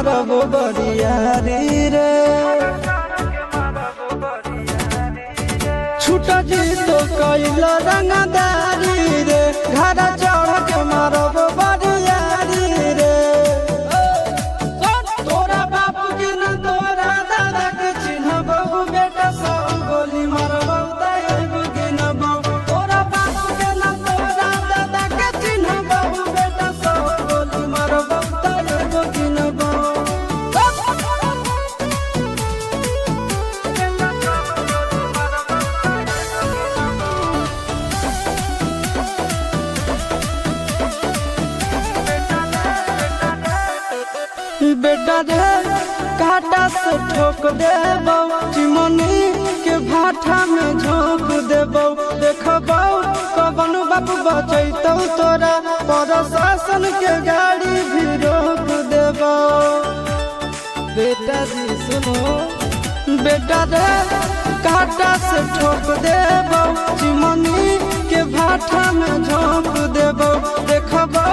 मारबो बरियारी रे छूटा जी तो कैल रंगदारी रे घर चढ़ के मारबो बरियारी रे तोरा बापू के न तोरा दादा के चिन्हबो बेटा सब गोली मारबो तायबो के न बाबू तोरा बापू के न तोरा दादा के चिन्हबो बेटा सब गोली मारबो तायबो के न बेटा रे काटा से ठोक देबो चिमनी के भाठा में झोंक देबो देखबो कवन बाबू बचैतौ तोरा प्रशासन के गाड़ी भी रोक देबो बेटा जी सुनो बेटा रे काटा से ठोक देबो चिमनी के भाठा में झोंक देबो देखबो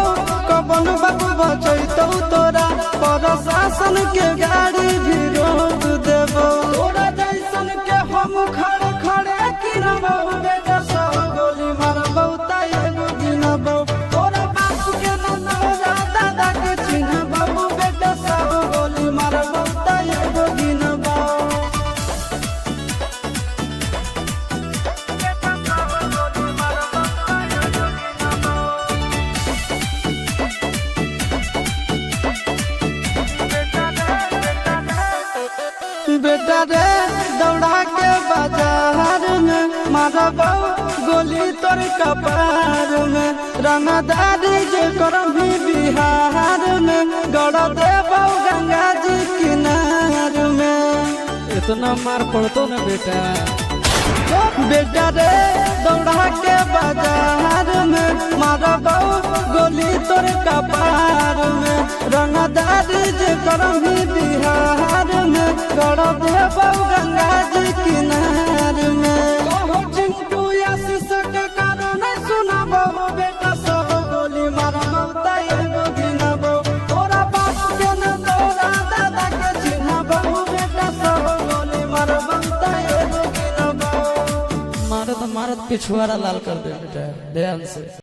कवन बाबू बचैतौ तोरा प्रशासन के गाड़ी भी रोक देबो तोरा जैसन के हम खड़े खड़े गिनबो बेटा सब गोली मारबो तायबो गिनबो तोरा बापू के न तोरा दादा के चिन्हबो बेटा सब गोली मारबो तायबो गिनबो बेटा रे दौड़ा के बाजार में मारबो गोली तोर कपार में रंगदारी जे करभी बिहार में गड़ देबो गंगा जी किनार में इतना मार पड़तो ना बेटा बेटा रे दौड़ा के बाजार में मारबो गोली तोर कपार में रंगदारी जे करभी बिहार में गड़ देबो गंगा जी किनार में चिंटू आशीष के कारण सुनबो बेटा सब गोली मारबो तायबो गिनबो तोरा बाप के न तोरा दादा के चिन्हबो बेटा सब गोली मारबो तायबो गिनबो मारत मारत पिछुआरा लाल कर दे बेटा ध्यान से।